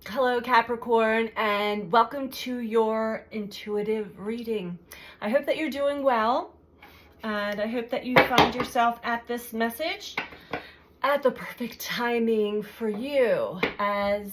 Hello Capricorn, and welcome to your intuitive reading. I hope that you're doing well, and I hope that you find yourself at this message at the perfect timing for you, as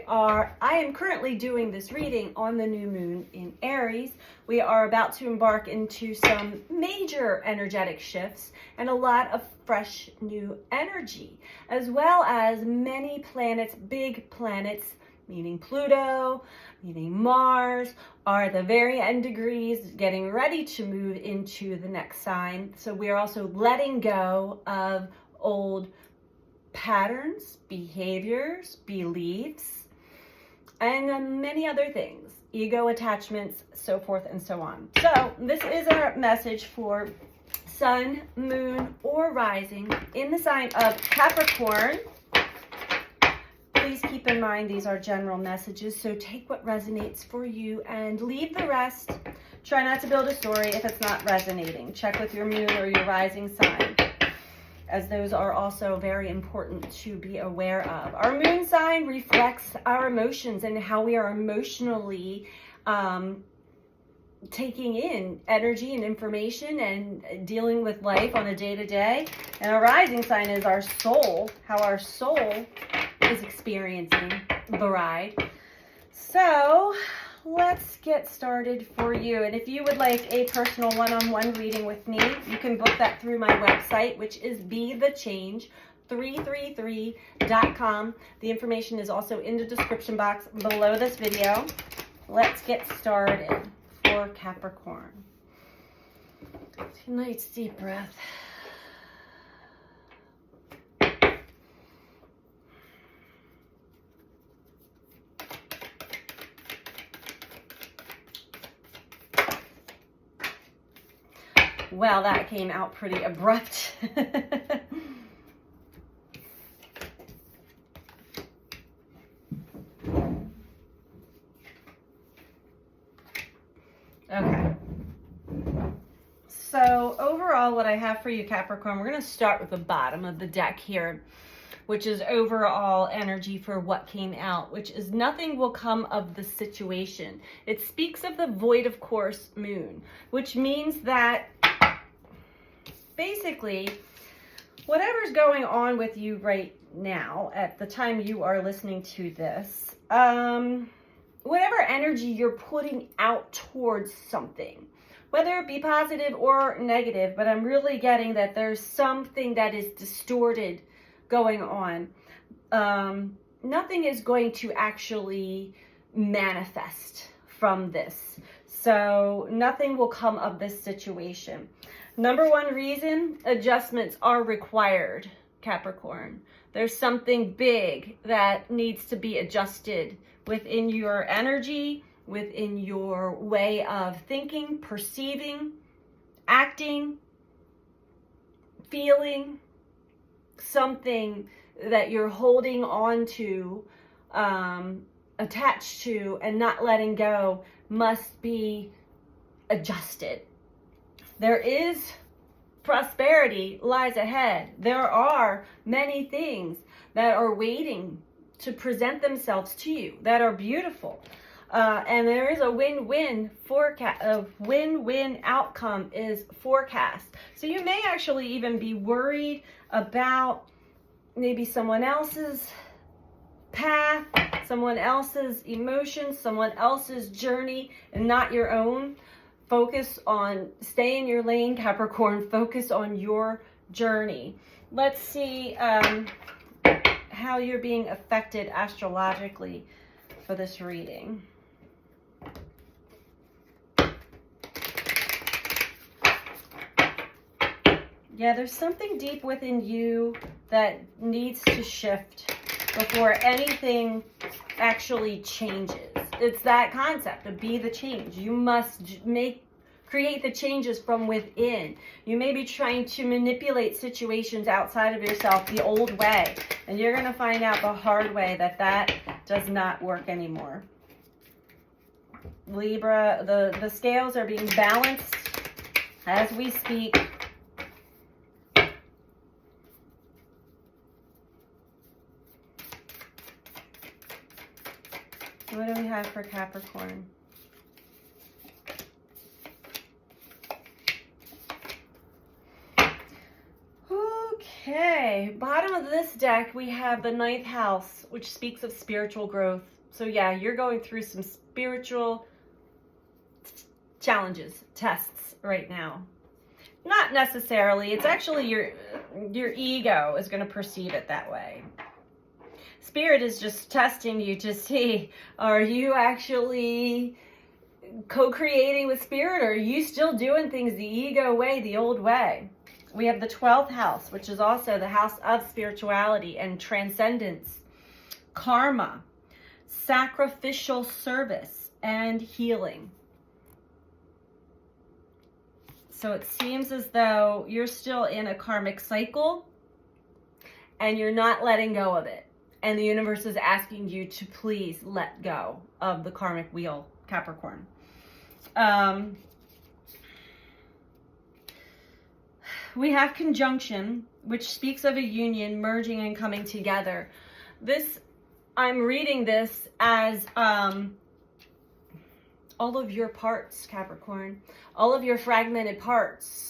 I am currently doing this reading on the new moon in Aries. We are about to embark into some major energetic shifts and a lot of fresh new energy, as well as many planets, big planets, meaning Pluto, meaning Mars, are at the very end degrees getting ready to move into the next sign. So we are also letting go of old patterns, behaviors, beliefs, and many other things, ego attachments, so forth and so on. So this is our message for Sun, Moon, or Rising in the sign of Capricorn. Please keep in mind these are general messages, so take what resonates for you and leave the rest. Try not to build a story if it's not resonating. Check with your moon or your rising sign, as those are also very important to be aware of. Our moon sign reflects our emotions and how we are emotionally taking in energy and information and dealing with life on a day-to-day. And our rising sign is our soul, how our soul is experiencing the ride. So let's get started for you. And if you would like a personal one-on-one reading with me, you can book that through my website, which is BeTheChange333.com. The information is also in the description box below this video. Let's get started for Capricorn. Take a nice deep breath. Well, that came out pretty abrupt. Okay. So overall, what I have for you, Capricorn, we're going to start with the bottom of the deck here, which is overall energy for what came out, which is nothing will come of the situation. It speaks of the void of course moon, which means that basically, whatever's going on with you right now, at the time you are listening to this, whatever energy you're putting out towards something, whether it be positive or negative, but I'm really getting that there's something that is distorted going on. Nothing is going to actually manifest from this. So nothing will come of this situation. Number one reason, adjustments are required, Capricorn. There's something big that needs to be adjusted within your energy, within your way of thinking, perceiving, acting, feeling. Something that you're holding on to, attached to, and not letting go must be adjusted. There is prosperity lies ahead. There are many things that are waiting to present themselves to you that are beautiful. And there is a win-win forecast, a win-win outcome is forecast. So you may actually even be worried about maybe someone else's path, someone else's emotions, someone else's journey, and not your own. Focus on, stay in your lane, Capricorn. Focus on your journey. Let's see how you're being affected astrologically for this reading. Yeah, there's something deep within you that needs to shift before anything actually changes. It's that concept of be the change. You must create the changes from within. You may be trying to manipulate situations outside of yourself the old way, and you're going to find out the hard way that that does not work anymore. Libra, the scales are being balanced as we speak. What do we have for Capricorn? Okay, bottom of this deck, we have the 9th house, which speaks of spiritual growth. So yeah, you're going through some spiritual challenges, tests right now. Not necessarily. It's actually your ego is going to perceive it that way. Spirit is just testing you to see, are you actually co-creating with Spirit, or are you still doing things the ego way, the old way? We have the 12th house, which is also the house of spirituality and transcendence, karma, sacrificial service, and healing. So it seems as though you're still in a karmic cycle and you're not letting go of it. And the universe is asking you to please let go of the karmic wheel, Capricorn. We have conjunction, which speaks of a union, merging and coming together. I'm reading this as all of your parts, Capricorn, all of your fragmented parts.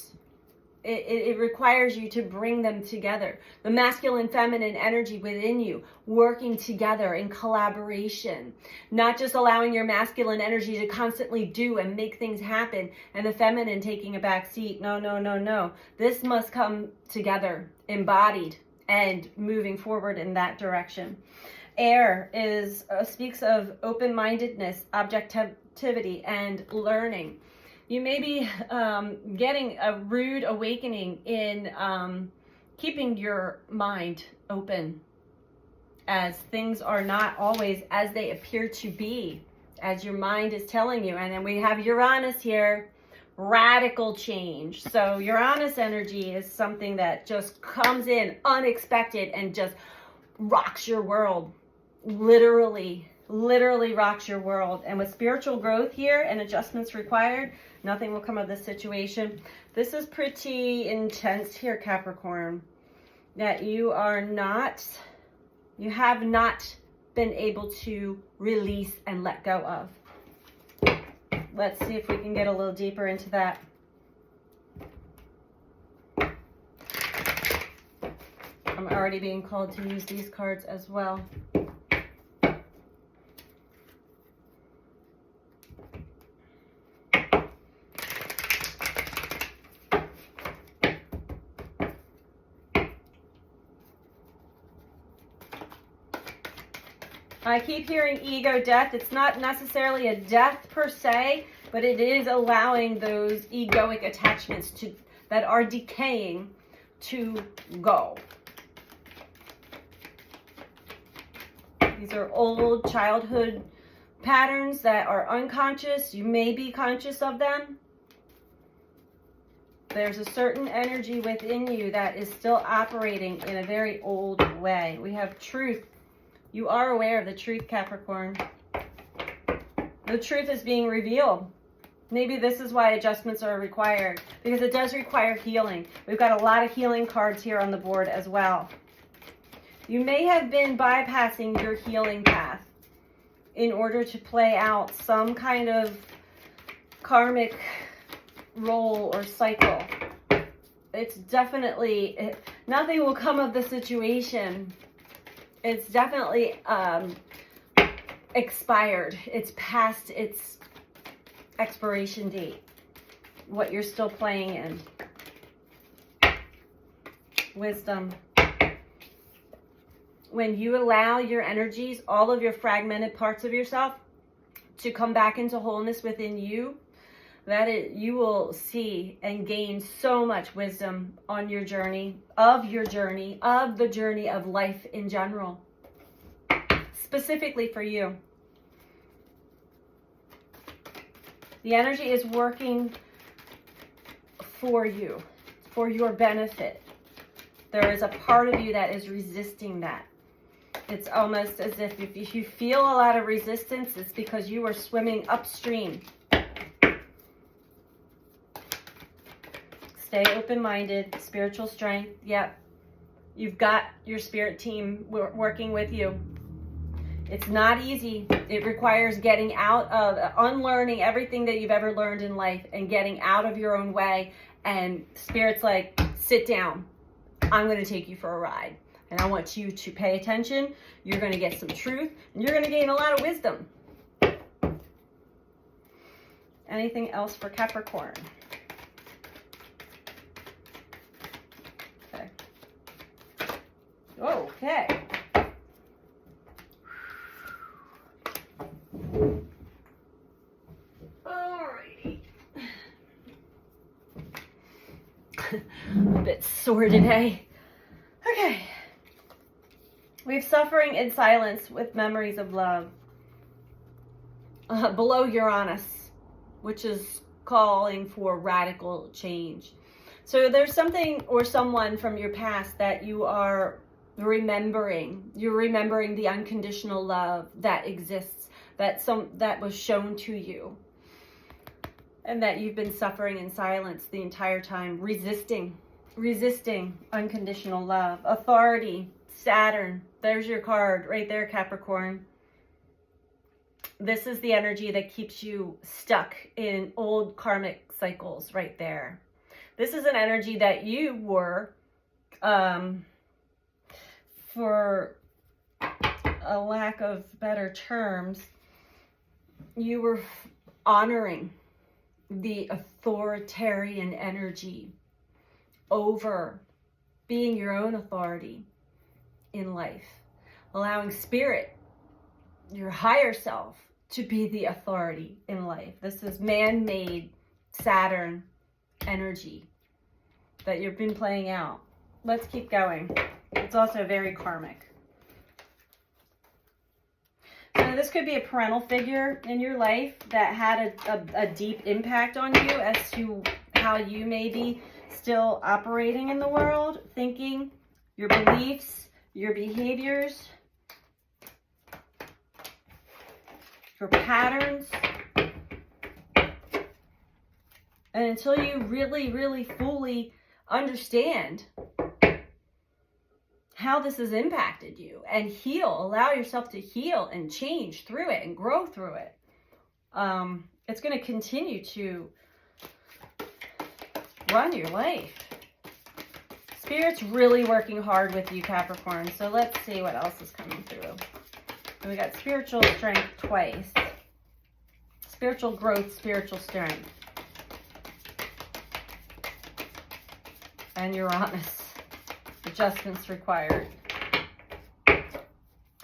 It requires you to bring them together. The masculine, feminine energy within you working together in collaboration. Not just allowing your masculine energy to constantly do and make things happen and the feminine taking a back seat. No, no, no, no. This must come together, embodied and moving forward in that direction. Air speaks of open-mindedness, objectivity, and learning. You may be getting a rude awakening in keeping your mind open, as things are not always as they appear to be, as your mind is telling you. And then we have Uranus here, radical change. So Uranus energy is something that just comes in unexpected and just rocks your world. Literally rocks your world. And with spiritual growth here and adjustments required, nothing will come of this situation. This is pretty intense here, Capricorn, that you have not been able to release and let go of. Let's see if we can get a little deeper into that. I'm already being called to use these cards as well. I keep hearing ego death. It's not necessarily a death per se, but it is allowing those egoic attachments that are decaying to go. These are old childhood patterns that are unconscious. You may be conscious of them. There's a certain energy within you that is still operating in a very old way. We have truth. You are aware of the truth, Capricorn. The truth is being revealed. Maybe this is why adjustments are required, because it does require healing. We've got a lot of healing cards here on the board as well. You may have been bypassing your healing path in order to play out some kind of karmic role or cycle. It's definitely, nothing will come of the situation. It's definitely expired. It's past its expiration date. What you're still playing in. Wisdom. When you allow your energies, all of your fragmented parts of yourself, to come back into wholeness within you, you will see and gain so much wisdom on your journey, of the journey of life in general, specifically for you. The energy is working for you, for your benefit. There is a part of you that is resisting that. It's almost as if you feel a lot of resistance, it's because you are swimming upstream. Stay open-minded, spiritual strength. Yep. You've got your spirit team working with you. It's not easy. It requires getting out of, unlearning everything that you've ever learned in life and getting out of your own way. And Spirit's like, sit down. I'm going to take you for a ride. And I want you to pay attention. You're going to get some truth. And you're going to gain a lot of wisdom. Anything else for Capricorn? Okay. Okay. I'm a bit sore today. Okay. We have suffering in silence with memories of love. Below Uranus, which is calling for radical change. So there's something or someone from your past that you are remembering. You're remembering the unconditional love that exists, that was shown to you. And that you've been suffering in silence the entire time, resisting unconditional love. Authority, Saturn, there's your card right there, Capricorn. This is the energy that keeps you stuck in old karmic cycles right there. This is an energy that you were, for a lack of better terms, you were honoring the authoritarian energy over being your own authority in life, allowing Spirit, your higher self, to be the authority in life. This is man-made Saturn energy that you've been playing out. Let's keep going. It's also very karmic. So this could be a parental figure in your life that had a deep impact on you as to how you may be still operating in the world, thinking, your beliefs, your behaviors, your patterns. And until you really, really fully understand how this has impacted you and heal, allow yourself to heal and change through it and grow through it, it's going to continue to run your life. Spirit's really working hard with you, Capricorn. So let's see what else is coming through. We got spiritual strength twice. Spiritual growth, spiritual strength. And Uranus. Adjustments required.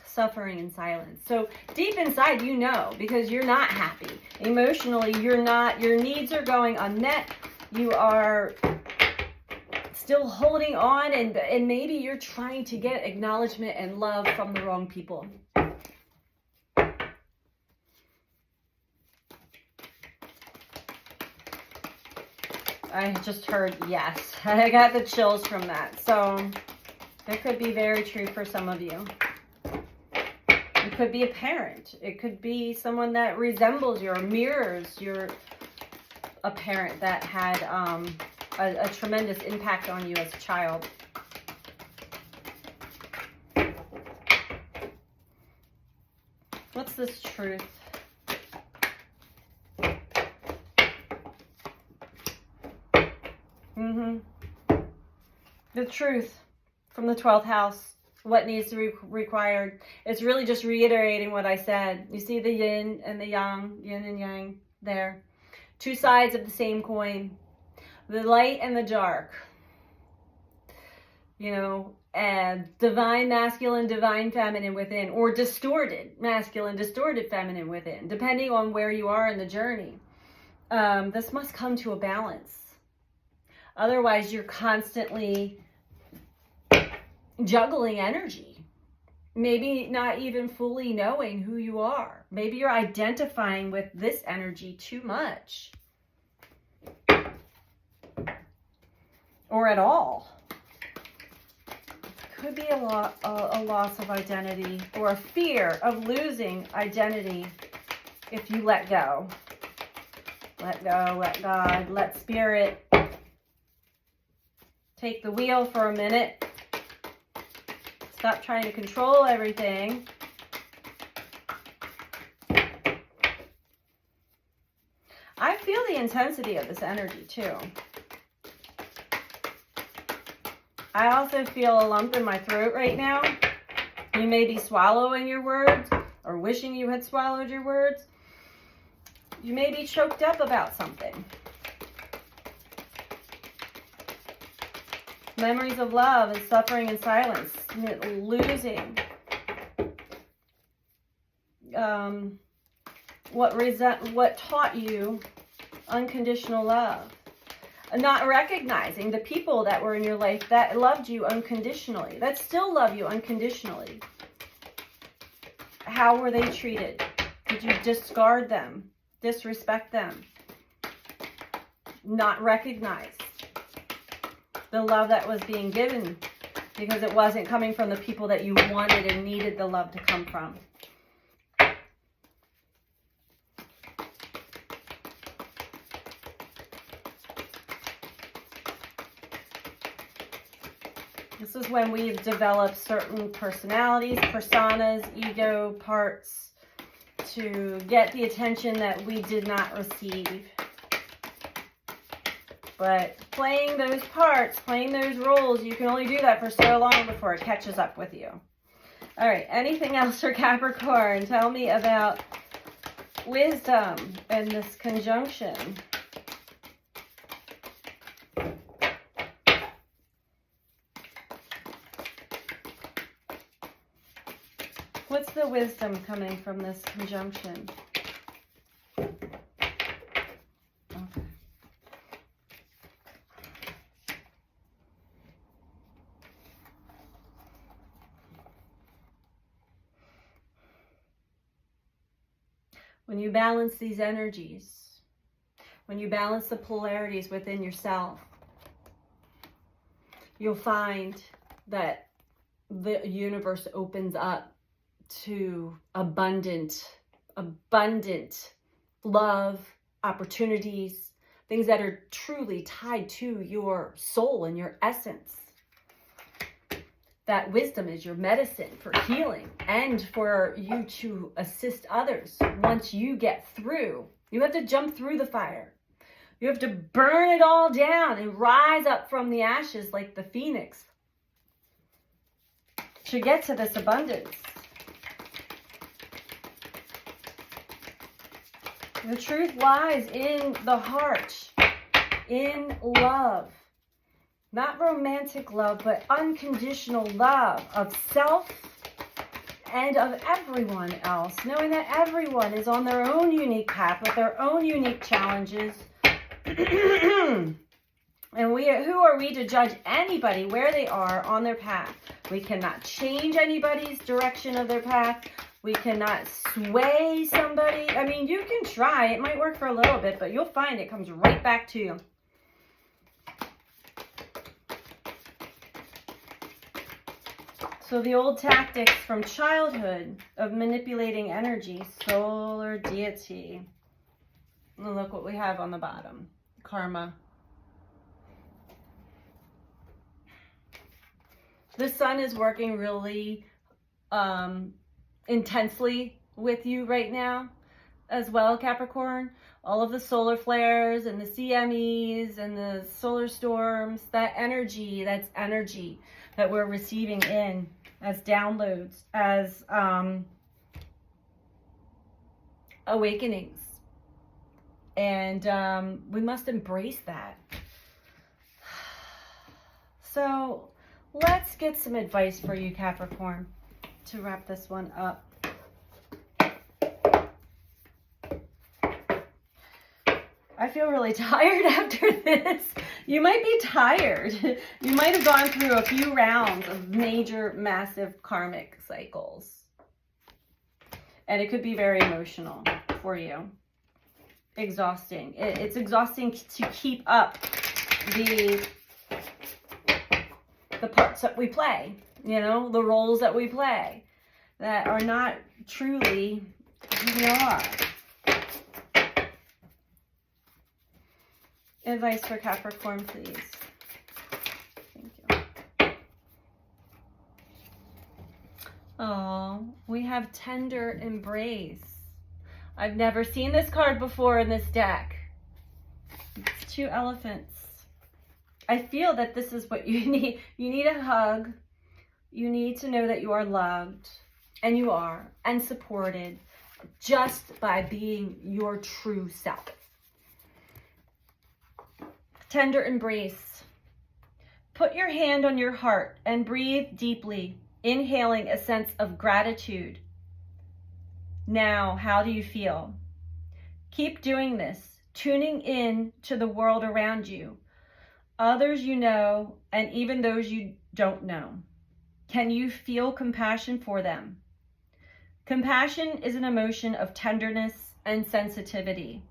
Suffering in silence. So deep inside, you know, because you're not happy. Emotionally, you're not. Your needs are going unmet. You are still holding on, and maybe you're trying to get acknowledgement and love from the wrong people. I just heard yes. I got the chills from that. So that could be very true for some of you. It could be a parent. It could be someone that resembles you or mirrors a parent that had a tremendous impact on you as a child. What's this truth? The truth from the 12th house, what needs to be required. It's really just reiterating what I said. You see the yin and the yang, yin and yang there. Two sides of the same coin. The light and the dark. You know, and divine masculine, divine feminine within, or distorted masculine, distorted feminine within, depending on where you are in the journey. This must come to a balance. Otherwise, you're constantly juggling energy. Maybe not even fully knowing who you are. Maybe you're identifying with this energy too much. Or at all. Could be a loss of identity or a fear of losing identity if you let go. Let go, let God, let Spirit take the wheel for a minute. Stop trying to control everything. the intensity of this energy too. I also feel a lump in my throat right now. You may be swallowing your words or wishing you had swallowed your words. You may be choked up about something. Memories of love and suffering in silence, losing. What taught you unconditional love. Not recognizing the people that were in your life that loved you unconditionally, that still love you unconditionally. How were they treated? Did you discard them, disrespect them, not recognize the love that was being given because it wasn't coming from the people that you wanted and needed the love to come from? This is when we've developed certain personalities, personas, ego parts to get the attention that we did not receive. But playing those parts, playing those roles, you can only do that for so long before it catches up with you. All right, anything else for Capricorn? Tell me about wisdom and this conjunction. What's the wisdom coming from this conjunction? Okay. When you balance these energies, when you balance the polarities within yourself, you'll find that the universe opens up to abundant love, opportunities, things that are truly tied to your soul and your essence. That wisdom is your medicine for healing and for you to assist others. Once you get through, you have to jump through the fire. You have to burn it all down and rise up from the ashes like the phoenix to get to this abundance. The truth lies in the heart, in love. Not romantic love, but unconditional love of self and of everyone else. Knowing that everyone is on their own unique path with their own unique challenges. And who are we to judge anybody where they are on their path? We cannot change anybody's direction of their path. We cannot sway somebody. I mean, you can try. It might work for a little bit, but you'll find it comes right back to you. So the old tactics from childhood of manipulating energy, solar deity. And look what we have on the bottom. Karma. The sun is working really intensely with you right now as well, Capricorn. All of the solar flares and the CMEs and the solar storms, that energy, that's energy that we're receiving in as downloads, as awakenings. And we must embrace that. So let's get some advice for you, Capricorn, to wrap this one up. I feel really tired after this. You might be tired. You might have gone through a few rounds of major, massive karmic cycles. And it could be very emotional for you. Exhausting. It's exhausting to keep up the parts that we play, you know, the roles that we play that are not truly who we are. Advice for Capricorn, please. Thank you. Oh, we have tender embrace. I've never seen this card before in this deck. It's 2 elephants. I feel that this is what you need. You need a hug. You need to know that you are loved, and you are, and supported just by being your true self. Tender embrace. Put your hand on your heart and breathe deeply, inhaling a sense of gratitude. Now, how do you feel? Keep doing this, tuning in to the world around you, others you know, and even those you don't know. Can you feel compassion for them? Compassion is an emotion of tenderness and sensitivity.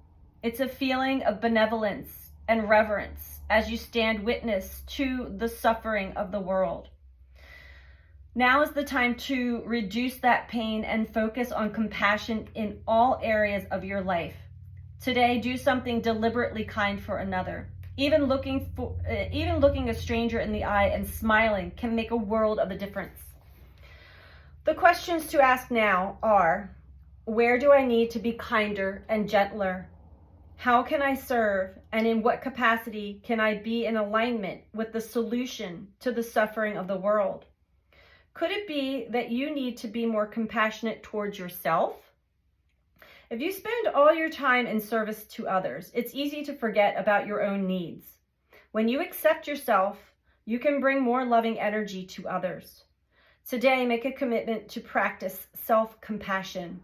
It's a feeling of benevolence and reverence as you stand witness to the suffering of the world. Now is the time to reduce that pain and focus on compassion in all areas of your life. Today, do something deliberately kind for another. Even looking a stranger in the eye and smiling can make a world of a difference. The questions to ask now are, where do I need to be kinder and gentler? How can I serve, and in what capacity can I be in alignment with the solution to the suffering of the world? Could it be that you need to be more compassionate towards yourself? If you spend all your time in service to others, it's easy to forget about your own needs. When you accept yourself, you can bring more loving energy to others. Today, make a commitment to practice self-compassion.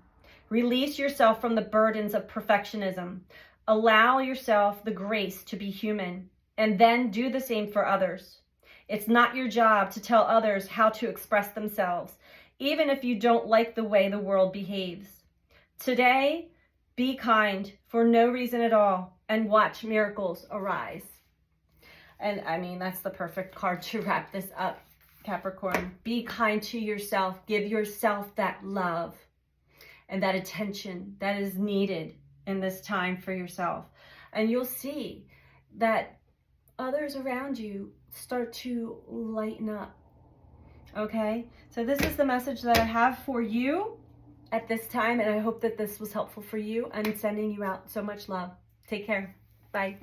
Release yourself from the burdens of perfectionism. Allow yourself the grace to be human, and then do the same for others. It's not your job to tell others how to express themselves, even if you don't like the way the world behaves. Today, be kind for no reason at all and watch miracles arise. And I mean, that's the perfect card to wrap this up, Capricorn. Be kind to yourself. Give yourself that love and that attention that is needed in this time for yourself. And you'll see that others around you start to lighten up. Okay? So this is the message that I have for you at this time, and I hope that this was helpful for you. I'm sending you out so much love. Take care. Bye.